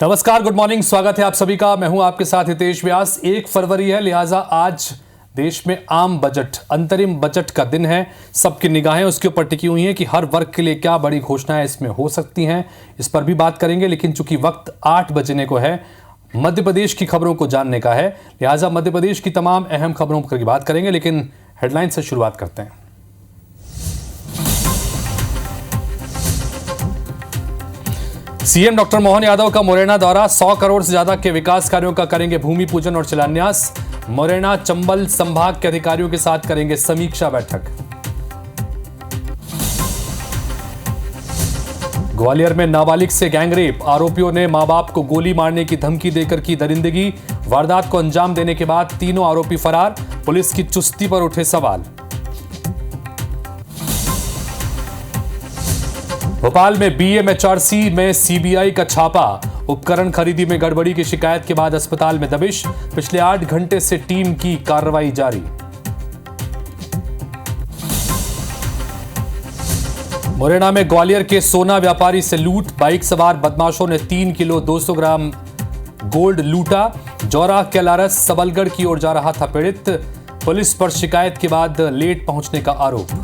नमस्कार, good morning. स्वागत है आप सभी का। मैं हूं आपके साथ हितेश व्यास। 1 फरवरी है, लिहाजा आज देश में आम बजट, अंतरिम बजट का दिन है। सबकी निगाहें उसके ऊपर टिकी हुई हैं कि हर वर्ग के लिए क्या बड़ी घोषणाएं इसमें हो सकती हैं, इस पर भी बात करेंगे। लेकिन चूंकि वक्त 8 बजने को है, मध्य प्रदेश की खबरों को जानने का है, लिहाजा मध्य प्रदेश की तमाम अहम खबरों पर बात करेंगे। लेकिन हेडलाइन से शुरुआत करते हैं। सीएम डॉक्टर मोहन यादव का मुरैना दौरा, 100 करोड़ से ज्यादा के विकास कार्यों का करेंगे भूमि पूजन और शिलान्यास। मुरैना चंबल संभाग के अधिकारियों के साथ करेंगे समीक्षा बैठक। ग्वालियर में नाबालिग से गैंगरेप, आरोपियों ने मां बाप को गोली मारने की धमकी देकर की दरिंदगी। वारदात को अंजाम देने के बाद तीनों आरोपी फरार, पुलिस की चुस्ती पर उठे सवाल। भोपाल में बीएमएचआरसी में सीबीआई का छापा, उपकरण खरीदी में गड़बड़ी की शिकायत के बाद अस्पताल में दबिश। पिछले 8 घंटे से टीम की कार्रवाई जारी। मुरैना में ग्वालियर के सोना व्यापारी से लूट, बाइक सवार बदमाशों ने 3 किलो 200 ग्राम गोल्ड लूटा। जौरा कैलारस सबलगढ़ की ओर जा रहा था पीड़ित, पुलिस पर शिकायत के बाद लेट पहुंचने का आरोप।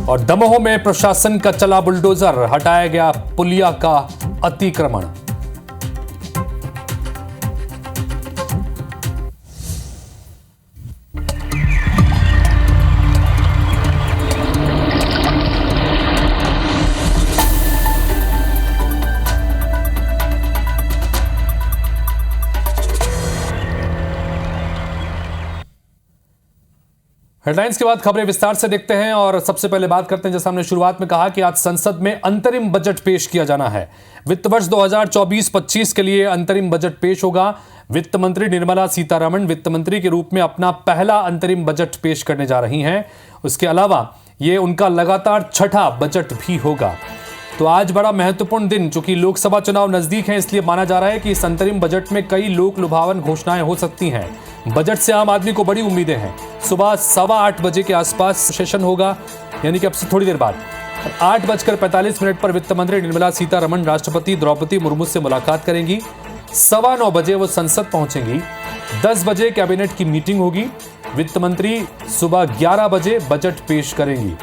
और दमोह में प्रशासन का चला बुलडोजर, हटाया गया पुलिया का अतिक्रमण। हेडलाइंस के बाद खबरें विस्तार से देखते हैं और सबसे पहले बात करते हैं, जैसा हमने शुरुआत में कहा कि आज संसद में अंतरिम बजट पेश किया जाना है। वित्त वर्ष 2024-25 के लिए अंतरिम बजट पेश होगा। वित्त मंत्री निर्मला सीतारमण वित्त मंत्री के रूप में अपना पहला अंतरिम बजट पेश करने जा रही हैं। उसके अलावा ये उनका लगातार 6ठा बजट भी होगा। तो आज बड़ा महत्वपूर्ण दिन, चूंकि लोकसभा चुनाव नजदीक है, इसलिए माना जा रहा है कि इस अंतरिम बजट में कई लोक लुभावन घोषणाएं हो सकती हैं। बजट से आम आदमी को बड़ी उम्मीदें हैं। सुबह 8:15 बजे के आसपास सेशन होगा, यानी कि अब से थोड़ी देर बाद 8:45 पर वित्त मंत्री निर्मला सीतारमण राष्ट्रपति द्रौपदी मुर्मू से मुलाकात करेंगी। 9:15 बजे वो संसद पहुंचेंगी। 10 बजे कैबिनेट की मीटिंग होगी। वित्त मंत्री सुबह 11 बजे बजट पेश करेंगी।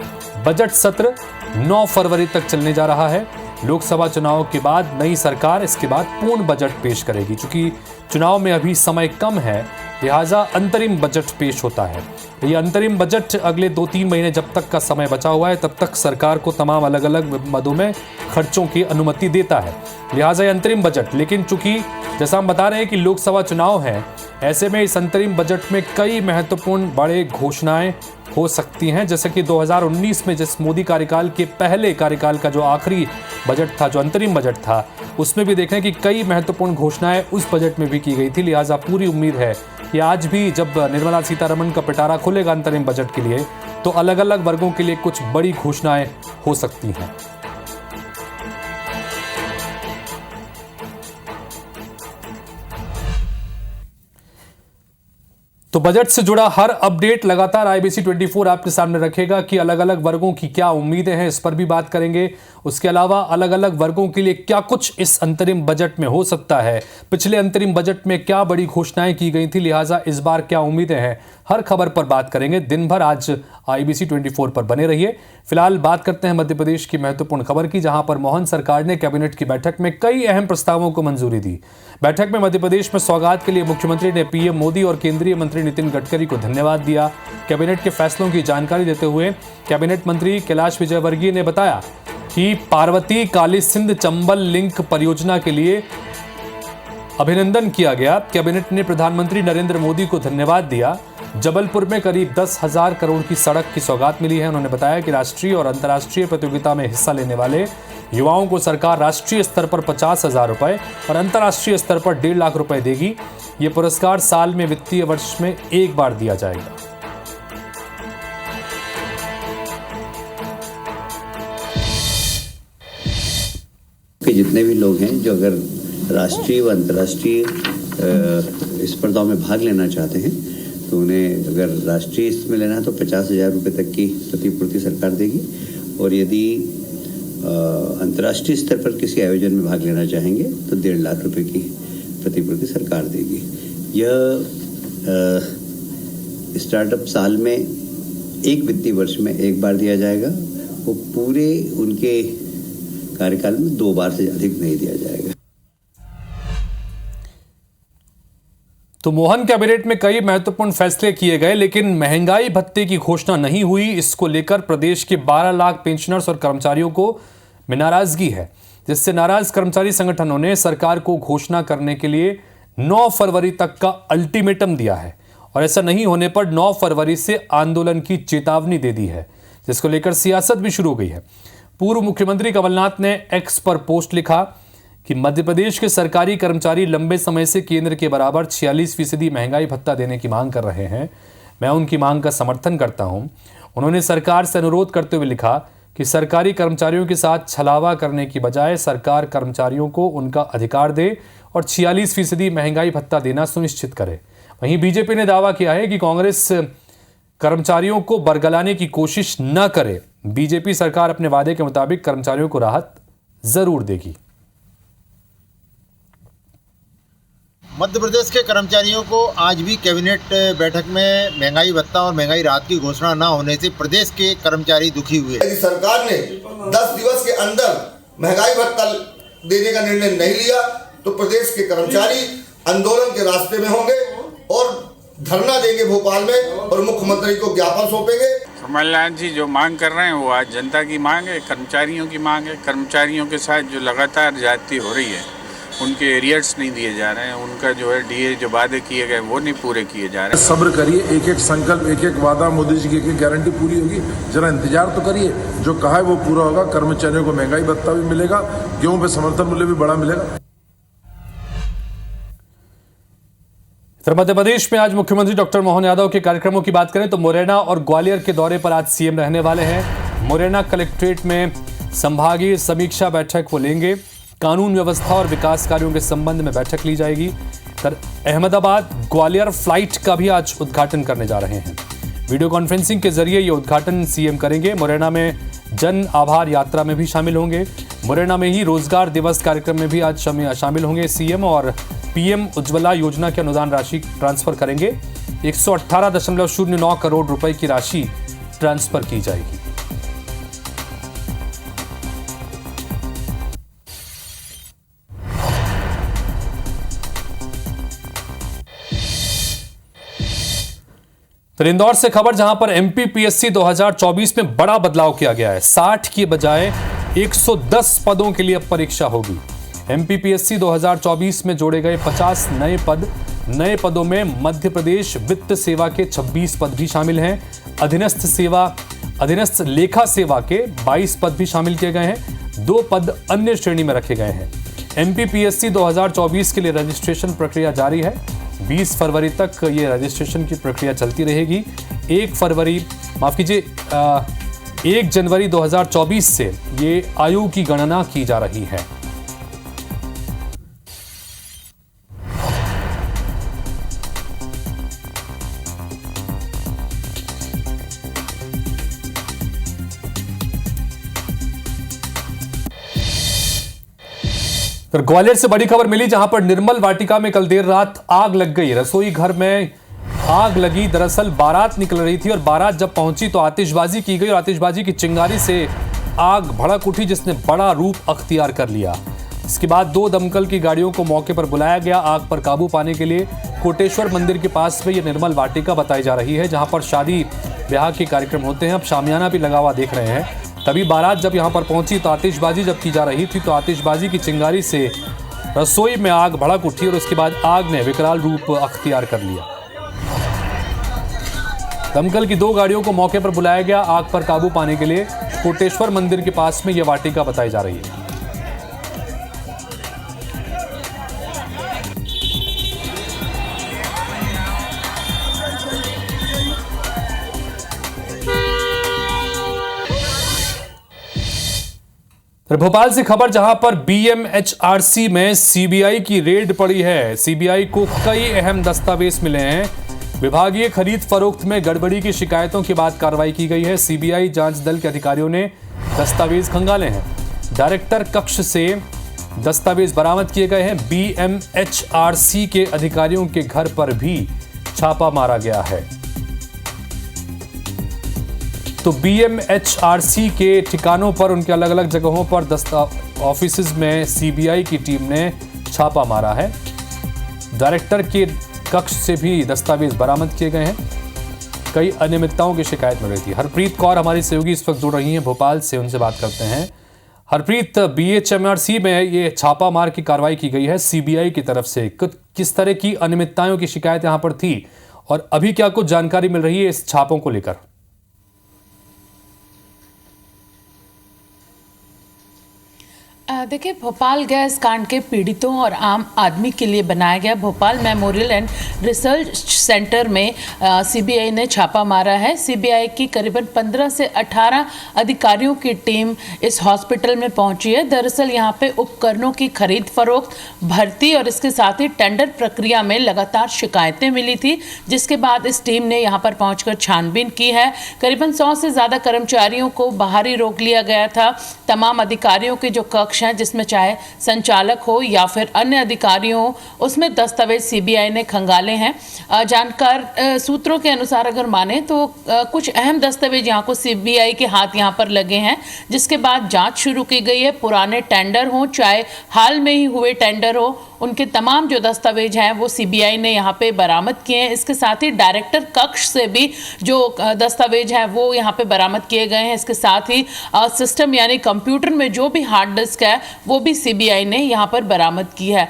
बजट सत्र 9 फरवरी तक चलने जा रहा है। लोकसभा चुनाव के बाद नई सरकार इसके बाद पूर्ण बजट पेश करेगी। चूंकि चुनाव में अभी समय कम है, लिहाजा अंतरिम बजट पेश होता है। ये अंतरिम बजट अगले 2-3 महीने, जब तक का समय बचा हुआ है, तब तक सरकार को तमाम अलग अलग मदों में खर्चों की अनुमति देता है। लिहाजा ये अंतरिम बजट, लेकिन चूंकि जैसा हम बता रहे हैं कि लोकसभा चुनाव है, ऐसे में इस अंतरिम बजट में कई महत्वपूर्ण बड़े घोषणाएं हो सकती हैं। जैसे कि 2019 में जिस मोदी कार्यकाल के पहले कार्यकाल का जो आखिरी बजट था, जो अंतरिम बजट था, उसमें भी देखें कि कई महत्वपूर्ण घोषणाएं उस बजट में भी की गई थी। लिहाजा पूरी उम्मीद है कि आज भी जब निर्मला सीतारमण का पिटारा खुलेगा अंतरिम बजट के लिए, तो अलग अलग वर्गों के लिए कुछ बड़ी घोषणाएं हो सकती हैं। तो बजट से जुड़ा हर अपडेट लगातार आईबीसी 24 आपके सामने रखेगा कि अलग अलग वर्गों की क्या उम्मीदें हैं, इस पर भी बात करेंगे। उसके अलावा अलग अलग वर्गों के लिए क्या कुछ इस अंतरिम बजट में हो सकता है, पिछले अंतरिम बजट में क्या बड़ी घोषणाएं की गई थी, लिहाजा इस बार क्या उम्मीदें हैं, हर खबर पर बात करेंगे। दिन भर आज आईबीसी 24 पर बने रहिए। फिलहाल बात करते हैं मध्य प्रदेश की महत्वपूर्ण खबर की, जहां पर मोहन सरकार ने कैबिनेट की बैठक में कई अहम प्रस्तावों को मंजूरी दी। बैठक में मध्य प्रदेश में सौगात के लिए मुख्यमंत्री ने पीएम मोदी और केंद्रीय मंत्री नितिन गडकरी को धन्यवाद दिया। कैबिनेट के फैसलों की जानकारी देते हुए कैबिनेट मंत्री कैलाश विजयवर्गीय ने बताया कि पार्वती काली सिंध चंबल लिंक परियोजना के लिए अभिनंदन किया गया। कैबिनेट ने प्रधानमंत्री नरेंद्र मोदी को धन्यवाद दिया। जबलपुर में करीब 10,000 करोड़ की सड़क की सौगात मिली है। उन्होंने बताया कि राष्ट्रीय और अंतर्राष्ट्रीय प्रतियोगिता में हिस्सा लेने वाले युवाओं को सरकार राष्ट्रीय स्तर पर 50,000 रुपए और अंतर्राष्ट्रीय स्तर पर 1.5 लाख रुपए देगी। ये पुरस्कार साल में वित्तीय वर्ष में एक बार दिया जाएगा। जितने भी लोग हैं जो अगर राष्ट्रीय व अंतर्राष्ट्रीय स्पर्धाओं में भाग लेना चाहते हैं, तो उन्हें अगर राष्ट्रीय इसमें लेना है तो 50,000 रुपये तक की प्रतिपूर्ति सरकार देगी। और यदि अंतर्राष्ट्रीय स्तर पर किसी आयोजन में भाग लेना चाहेंगे तो 1.5 लाख रुपए की प्रतिपूर्ति सरकार देगी। यह स्टार्टअप साल में एक वित्तीय वर्ष में एक बार दिया जाएगा, वो पूरे उनके कार्यकाल में 2 बार से अधिक नहीं दिया जाएगा। तो मोहन कैबिनेट में कई महत्वपूर्ण फैसले किए गए, लेकिन महंगाई भत्ते की घोषणा नहीं हुई। इसको लेकर प्रदेश के 12 लाख पेंशनर्स और कर्मचारियों को में नाराजगी है, जिससे नाराज कर्मचारी संगठनों ने सरकार को घोषणा करने के लिए 9 फरवरी तक का अल्टीमेटम दिया है और ऐसा नहीं होने पर 9 फरवरी से आंदोलन की चेतावनी दे दी है, जिसको लेकर सियासत भी शुरू हो गई है। पूर्व मुख्यमंत्री कमलनाथ ने एक्स पर पोस्ट लिखा कि मध्य प्रदेश के सरकारी कर्मचारी लंबे समय से केंद्र के बराबर 46% महंगाई भत्ता देने की मांग कर रहे हैं। मैं उनकी मांग का समर्थन करता हूं। उन्होंने सरकार से अनुरोध करते हुए लिखा कि सरकारी कर्मचारियों के साथ छलावा करने की बजाय सरकार कर्मचारियों को उनका अधिकार दे और 46% महंगाई भत्ता देना सुनिश्चित करे। वहीं बीजेपी ने दावा किया है कि कांग्रेस कर्मचारियों को बरगलाने की कोशिश न करे। बीजेपी सरकार अपने वादे के मुताबिक कर्मचारियों को राहत जरूर देगी। मध्य प्रदेश के कर्मचारियों को आज भी कैबिनेट बैठक में महंगाई भत्ता और महंगाई राहत की घोषणा न होने से प्रदेश के कर्मचारी दुखी हुए। यदि सरकार ने 10 दिवस के अंदर महंगाई भत्ता देने का निर्णय नहीं लिया तो प्रदेश के कर्मचारी आंदोलन के रास्ते में होंगे और धरना देंगे भोपाल में और मुख्यमंत्री को ज्ञापन सौंपेंगे। कमलनाथ जी जो मांग कर रहे हैं वो आज जनता की मांग है, कर्मचारियों की मांग है। कर्मचारियों के साथ जो लगातार ज्यादती हो रही है, उनके एरियर्स नहीं दिए जा रहे हैं, उनका जो है डीए जो वादे किए गए वो नहीं पूरे किए जा रहे हैं। सब्र करिए, एक एक संकल्प, एक एक वादा मोदी जी की एक गारंटी पूरी होगी। जरा इंतजार तो करिए, जो कहा है वो पूरा होगा। कर्मचारियों को महंगाई भत्ता भी मिलेगा, गेहूं पे समर्थन मूल्य भी बड़ा मिलेगा। इधर मध्य प्रदेश में आज मुख्यमंत्री डॉक्टर मोहन यादव के कार्यक्रमों की बात करें तो मुरैना और ग्वालियर के दौरे पर आज सीएम रहने वाले हैं। मुरैना कलेक्ट्रेट में संभागीय समीक्षा बैठक वो लेंगे। कानून व्यवस्था और विकास कार्यों के संबंध में बैठक ली जाएगी। तर अहमदाबाद ग्वालियर फ्लाइट का भी आज उद्घाटन करने जा रहे हैं। वीडियो कॉन्फ्रेंसिंग के जरिए ये उद्घाटन सीएम करेंगे। मुरैना में जन आभार यात्रा में भी शामिल होंगे। मुरैना में ही रोजगार दिवस कार्यक्रम में भी आज शामिल होंगे सीएम और पीएम उज्ज्वला योजना की अनुदान राशि ट्रांसफर करेंगे। 118.09 करोड़ रुपए की राशि ट्रांसफर की जाएगी। तो इंदौर से खबर जहां पर एमपीपीएससी 2024 में बड़ा बदलाव किया गया है। 60 की बजाय 110 पदों के लिए अब परीक्षा होगी। एमपीपीएससी 2024 में जोड़े गए 50 नए पद। नए पदों में मध्य प्रदेश वित्त सेवा के 26 पद भी शामिल हैं। अधीनस्थ लेखा सेवा के 22 पद भी शामिल किए गए हैं। 2 पद अन्य श्रेणी में रखे गए हैं। एमपीपीएससी 2024 के लिए रजिस्ट्रेशन प्रक्रिया जारी है। 20 फरवरी तक ये रजिस्ट्रेशन की प्रक्रिया चलती रहेगी। 1 जनवरी 2024 से ये आयु की गणना की जा रही है। तो ग्वालियर से बड़ी खबर मिली जहां पर निर्मल वाटिका में कल देर रात आग लग गई। रसोई घर में आग लगी। दरअसल बारात निकल रही थी और बारात जब पहुंची तो आतिशबाजी की गई और आतिशबाजी की चिंगारी से आग भड़क उठी, जिसने बड़ा रूप अख्तियार कर लिया। इसके बाद 2 दमकल की गाड़ियों को मौके पर बुलाया गया आग पर काबू पाने के लिए। कोटेश्वर मंदिर के पास में यह निर्मल वाटिका बताई जा रही है, जहां पर शादी ब्याह के कार्यक्रम होते हैं। अब शामियाना भी लगा हुआ देख रहे हैं। तभी बारात जब यहां पर पहुंची तो आतिशबाजी जब की जा रही थी तो आतिशबाजी की चिंगारी से रसोई में आग भड़क उठी और उसके बाद आग ने विकराल रूप अख्तियार कर लिया। दमकल की 2 गाड़ियों को मौके पर बुलाया गया आग पर काबू पाने के लिए। कोटेश्वर मंदिर के पास में यह वाटिका बताई जा रही है। भोपाल से खबर जहां पर बीएमएचआरसी में सीबीआई की रेड पड़ी है। सीबीआई को कई अहम दस्तावेज मिले हैं। विभागीय खरीद फरोख्त में गड़बड़ी की शिकायतों के बाद कार्रवाई की गई है। सीबीआई जांच दल के अधिकारियों ने दस्तावेज खंगाले हैं। डायरेक्टर कक्ष से दस्तावेज बरामद किए गए हैं। BMHRC के अधिकारियों के घर पर भी छापा मारा गया है। तो BMHRC के ठिकानों पर, उनके अलग अलग जगहों पर ऑफिसेज में CBI की टीम ने छापा मारा है। डायरेक्टर के कक्ष से भी दस्तावेज बरामद किए गए हैं। कई अनियमितताओं की शिकायत मिल रही थी। हरप्रीत कौर हमारी सहयोगी इस वक्त जुड़ रही हैं भोपाल से, उनसे बात करते हैं। हरप्रीत, BHMRC में ये छापा मार की कार्रवाई की गई है CBI की तरफ से, किस तरह की अनियमितताओं की शिकायत यहां पर थी और अभी क्या कुछ जानकारी मिल रही है इस छापों को लेकर? देखिए, भोपाल गैस कांड के पीड़ितों और आम आदमी के लिए बनाया गया Bhopal memorial and research centre में CBI ने छापा मारा है। CBI की करीबन 15 से 18 अधिकारियों की टीम इस हॉस्पिटल में पहुंची है। दरअसल यहां पे उपकरणों की खरीद फरोख्त, भर्ती और इसके साथ ही टेंडर प्रक्रिया में लगातार शिकायतें मिली थी, जिसके बाद इस टीम ने यहां पर पहुंचकर छानबीन की है। करीबन 100 से ज़्यादा कर्मचारियों को बाहर ही रोक लिया गया था। तमाम अधिकारियों के जो कक्ष हैं, जिसमें चाहे संचालक हो या फिर अन्य अधिकारी हो, उसमें दस्तावेज CBI ने खंगाले हैं। जानकार सूत्रों के अनुसार अगर माने तो कुछ अहम दस्तावेज यहाँ को CBI के हाथ यहाँ पर लगे हैं, जिसके बाद जांच शुरू की गई है। पुराने टेंडर हो चाहे हाल में ही हुए टेंडर हो, उनके तमाम जो दस्तावेज हैं वो CBI ने यहाँ पे बरामद किए हैं। इसके साथ ही डायरेक्टर कक्ष से भी जो दस्तावेज हैं वो यहाँ पे बरामद किए गए हैं। इसके साथ ही सिस्टम यानी कंप्यूटर में जो भी हार्ड डिस्क है वो भी CBI ने यहाँ पर बरामद की है।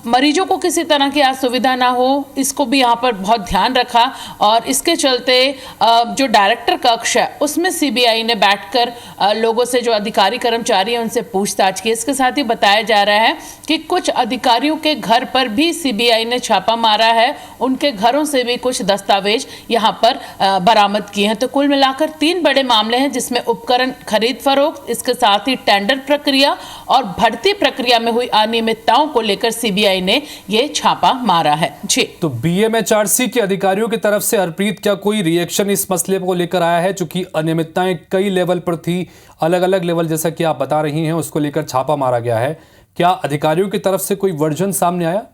मरीजों को किसी तरह की असुविधा ना हो, इसको भी यहाँ पर बहुत ध्यान रखा और इसके चलते जो डायरेक्टर कक्ष है उसमें CBI ने बैठकर लोगों से, जो अधिकारी कर्मचारी हैं, उनसे पूछताछ की। इसके साथ ही बताया जा रहा है कि कुछ अधिकारियों के घर पर भी CBI ने छापा मारा है। उनके घरों से भी कुछ दस्तावेज यहाँ पर बरामद किए हैं। तो कुल मिलाकर 3 बड़े मामले हैं, जिसमें उपकरण खरीद फरोख्त, इसके साथ ही टेंडर प्रक्रिया और भर्ती प्रक्रिया में हुई अनियमितताओं को लेकर CBI ने ये छापा मारा है। जी, तो BMHRC के अधिकारियों की तरफ से हरप्रीत क्या कोई रिएक्शन इस मसले को लेकर आया है? चूंकि अनियमितताएं कई लेवल पर थी, अलग अलग लेवल जैसा कि आप बता रही हैं, उसको लेकर छापा मारा गया है। क्या अधिकारियों की तरफ से कोई वर्जन सामने आया?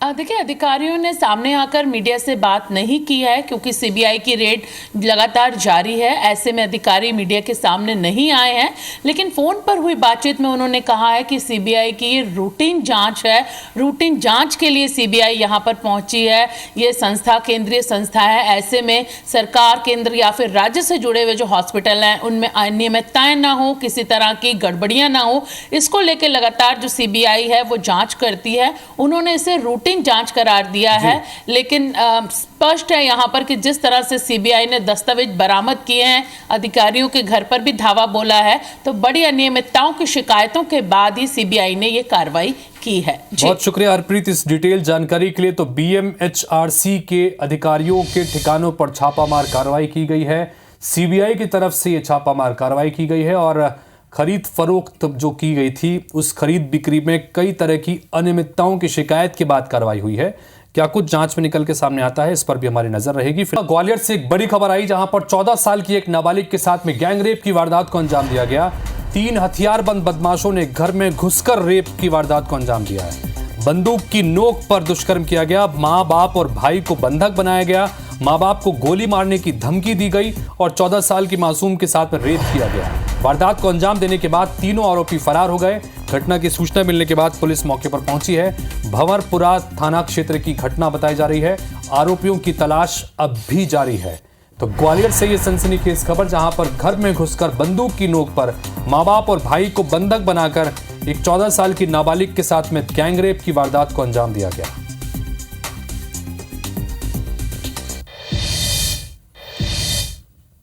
देखिए, अधिकारियों ने सामने आकर मीडिया से बात नहीं की है, क्योंकि CBI की रेड लगातार जारी है। ऐसे में अधिकारी मीडिया के सामने नहीं आए हैं, लेकिन फ़ोन पर हुई बातचीत में उन्होंने कहा है कि CBI की ये रूटीन जांच है। रूटीन जांच के लिए CBI यहाँ पर पहुँची है। ये संस्था केंद्रीय संस्था है। ऐसे में सरकार, केंद्र या फिर राज्य से जुड़े हुए जो हॉस्पिटल हैं उनमें अनियमितताएँ ना हो, किसी तरह की गड़बड़ियाँ ना हो, इसको लेकर लगातार जो CBI है वो जाँच करती है। उन्होंने इसे रूटीन जांच करार दिया है, लेकिन स्पष्ट है यहाँ पर कि जिस तरह से CBI ने दस्तावेज बरामद किए हैं, अधिकारियों के घर पर भी धावा बोला है, तो बड़ी अनियमितताओं की शिकायतों के बाद ही CBI ने ये कार्रवाई की है। बहुत शुक्रिया हरप्रीत इस डिटेल जानकारी के लिए। तो BMHRC के अधिकारियों के ठिकानों पर छापामार कार्रवाई की गई है। CBI की तरफ से ये छापामार कार्रवाई की गई है और खरीद फरोख्त जो की गई थी, उस खरीद बिक्री में कई तरह की अनियमितताओं की शिकायत के बाद कार्रवाई हुई है। क्या कुछ जांच में निकल के सामने आता है, इस पर भी हमारी नजर रहेगी। फिर ग्वालियर से एक बड़ी खबर आई, जहां पर 14 साल की एक नाबालिग के साथ में गैंगरेप की वारदात को अंजाम दिया गया। 3 हथियारबंद बदमाशों ने घर में घुसकर रेप की वारदात को अंजाम दिया है। बंदूक की नोक पर दुष्कर्म किया गया। माँ बाप और भाई को बंधक बनाया गया। माँ बाप को गोली मारने की धमकी दी गई और 14 साल की मासूम के साथ में रेप किया गया। वारदात को अंजाम देने के बाद तीनों आरोपी फरार हो गए। घटना की सूचना मिलने के बाद पुलिस मौके पर पहुंची है। भंवरपुरा थाना क्षेत्र की घटना बताई जा रही है। आरोपियों की तलाश अब भी जारी है। तो ग्वालियर से ये सनसनीखेज खबर, जहां पर घर में घुसकर बंदूक की नोक पर माँ बाप और भाई को बंधक बनाकर एक 14 साल की नाबालिग के साथ में गैंगरेप की वारदात को अंजाम दिया गया।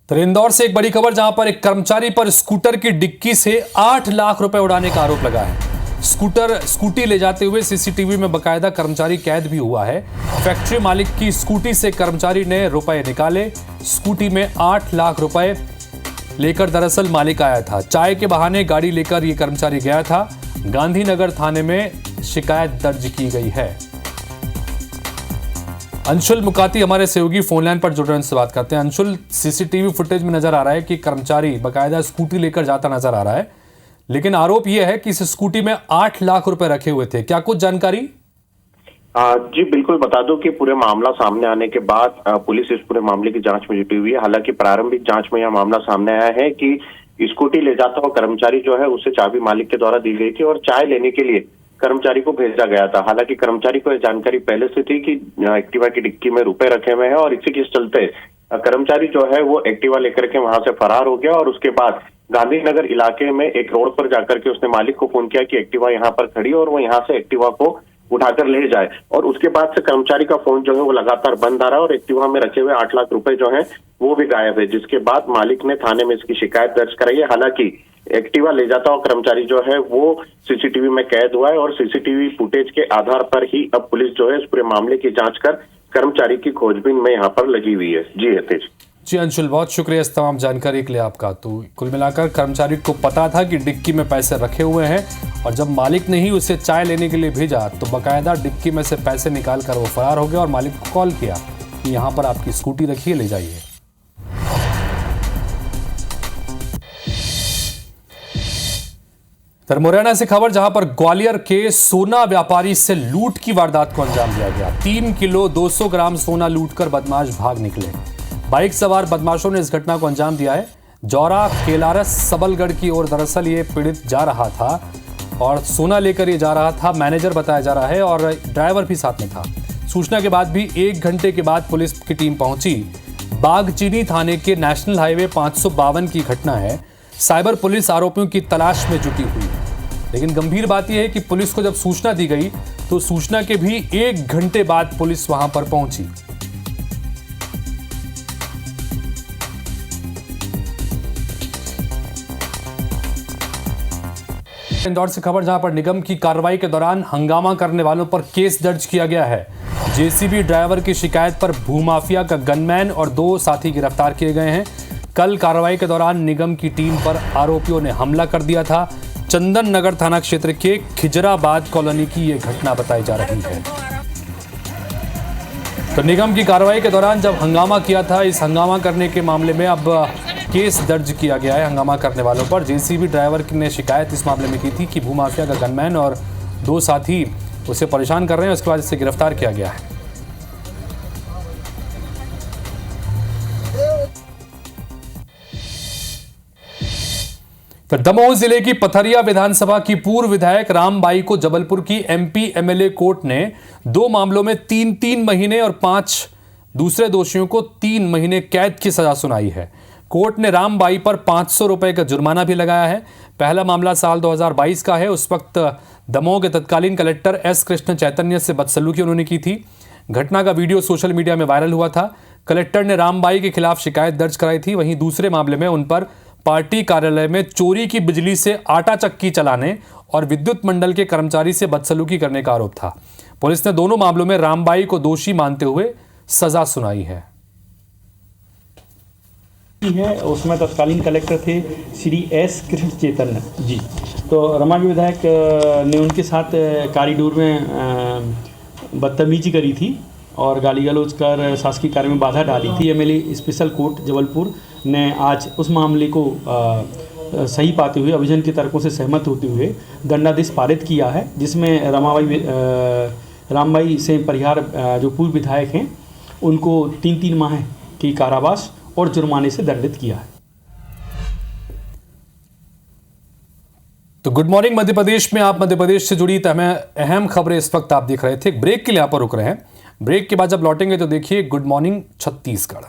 तो इंदौर से एक बड़ी खबर, जहां पर एक कर्मचारी पर स्कूटर की डिक्की से 8 लाख रुपए उड़ाने का आरोप लगा है। स्कूटी ले जाते हुए सीसीटीवी में बकायदा कर्मचारी कैद भी हुआ है। फैक्ट्री मालिक की स्कूटी से कर्मचारी ने रुपए निकाले। स्कूटी में 8 लाख रुपए लेकर दरअसल मालिक आया था। चाय के बहाने गाड़ी लेकर ये कर्मचारी गया था। गांधीनगर थाने में शिकायत दर्ज की गई है। अंशुल मुकाती हमारे सहयोगी फोन लाइन पर जुड़ रहे हैं, उनसे बात करते हैं। अंशुल, सीसीटीवी फुटेज में नजर आ रहा है कि कर्मचारी बकायदा स्कूटी लेकर जाता नजर आ रहा है, लेकिन आरोप यह है कि इस स्कूटी में 8 लाख रुपए रखे हुए थे। क्या कुछ जानकारी? जी बिल्कुल, बता दो कि पूरे मामला सामने आने के बाद पुलिस इस पूरे मामले की जांच में जुटी हुई है। हालांकि प्रारंभिक जांच में यह मामला सामने आया है कि स्कूटी ले जाता हुआ कर्मचारी जो है उसे चाबी मालिक के द्वारा दी गई थी और चाय लेने के लिए कर्मचारी को भेजा गया था। हालांकि कर्मचारी को यह जानकारी पहले से थी कि एक्टिवा की डिक्की में रुपए रखे हुए हैं और इसी के चलते कर्मचारी जो है वो एक्टिवा लेकर के वहां से फरार हो गया और उसके बाद गांधीनगर इलाके में एक रोड पर जाकर के उसने मालिक को फोन किया कि एक्टिवा यहाँ पर खड़ी और वो यहाँ से एक्टिवा को उठाकर ले जाए। और उसके बाद से कर्मचारी का फोन जो है वो लगातार बंद आ रहा है और एक्टिवा में रखे हुए 8 लाख रुपए जो है वो भी गायब है, जिसके बाद मालिक ने थाने में इसकी शिकायत दर्ज कराई है। हालांकि एक्टिवा ले जाता हुआ कर्मचारी जो है वो सीसीटीवी में कैद हुआ है और सीसीटीवी फुटेज के आधार पर ही अब पुलिस जो है इस पूरे मामले की जांच कर कर्मचारी की खोजबीन में यहाँ पर लगी हुई है। जी हितेश। जी अंशुल, बहुत शुक्रिया इस तमाम जानकारी के लिए आपका। तो कुल मिलाकर कर्मचारी को पता था कि डिक्की में पैसे रखे हुए हैं और जब मालिक ने ही उसे चाय लेने के लिए भेजा तो बाकायदा डिक्की में से पैसे निकाल कर वो फरार हो गया और मालिक को कॉल किया कि यहाँ पर आपकी स्कूटी रखिए, ले जाइए। मुरैना से खबर, जहां पर ग्वालियर के सोना व्यापारी से लूट की वारदात को अंजाम दिया गया। 3 किलो 200 ग्राम सोना लूटकर बदमाश भाग निकले। बाइक सवार बदमाशों ने इस घटना को अंजाम दिया है। जौरा केलारस सबलगढ़ की ओर दरअसल ये पीड़ित जा रहा था और सोना लेकर ये जा रहा था, मैनेजर बताया जा रहा है और ड्राइवर भी साथ में था। सूचना के बाद भी 1 घंटे के बाद पुलिस की टीम पहुंची। बागचीनी थाने के नेशनल हाईवे 552 की घटना है। साइबर पुलिस आरोपियों की तलाश में जुटी हुई है, लेकिन गंभीर बात यह है कि पुलिस को जब सूचना दी गई तो सूचना के भी 1 घंटे बाद पुलिस वहां पर पहुंची। इंदौर से खबर, जहां पर निगम की कार्रवाई के दौरान हंगामा करने वालों पर केस दर्ज किया गया है। जेसीबी ड्राइवर की शिकायत पर भूमाफिया का गनमैन और 2 साथी गिरफ्तार किए गए हैं। कल कार्रवाई के दौरान निगम की टीम पर आरोपियों ने हमला कर दिया था। चंदन नगर थाना क्षेत्र के खिजराबाद कॉलोनी की यह घटना बताई जा रही है। तो निगम की कार्रवाई के दौरान जब हंगामा किया था, इस हंगामा करने के मामले में अब केस दर्ज किया गया है हंगामा करने वालों पर। जेसीबी ड्राइवर ने शिकायत इस मामले में की थी कि भूमाफिया का गनमैन और 2 साथी उसे परेशान कर रहे हैं, उसके बाद इसे गिरफ्तार किया गया है। दमोह जिले की पथरिया विधानसभा की पूर्व विधायक रामबाई को जबलपुर की एमपी एमएलए कोर्ट ने 2 मामलों में 3-3 महीने और 5 दूसरे दोषियों को 3 महीने कैद की सजा सुनाई है। कोर्ट ने रामबाई पर 500 रुपए का जुर्माना भी लगाया है। पहला मामला साल 2022 का है। उस वक्त दमोह के तत्कालीन कलेक्टर एस कृष्ण चैतन्य से बदसलूकी उन्होंने की थी। घटना का वीडियो सोशल मीडिया में वायरल हुआ था। कलेक्टर ने रामबाई के खिलाफ शिकायत दर्ज कराई थी। वहीं दूसरे मामले में उन पर पार्टी कार्यालय में चोरी की बिजली से आटा चक्की चलाने और विद्युत मंडल के कर्मचारी से बदसलूकी करने का आरोप था। पुलिस ने दोनों मामलों में रामबाई को दोषी मानते हुए सजा सुनाई है। उसमें तत्कालीन कलेक्टर थे श्री एस कृष्ण चैतन्य जी। तो रमाबाई विधायक ने उनके साथ कॉरिडोर में बदतमीजी करी थी और गाली गलौज कर शासकीय कार्य में बाधा डाली थी। एमएलए स्पेशल कोर्ट जबलपुर ने आज उस मामले को सही पाते हुए अभिजन के तर्कों से सहमत होते हुए दंडादेश पारित किया है, जिसमें रामबाई से परिहार जो पूर्व विधायक हैं उनको 3-3 माह की कारावास और जुर्माने से दंडित किया है। तो गुड मॉर्निंग मध्य प्रदेश में आप मध्य प्रदेश से जुड़ी अहम खबरें इस वक्त आप देख रहे थे। ब्रेक के लिए यहाँ पर रुक रहे हैं। ब्रेक के बाद जब लौटेंगे तो देखिए गुड मॉर्निंग छत्तीसगढ़।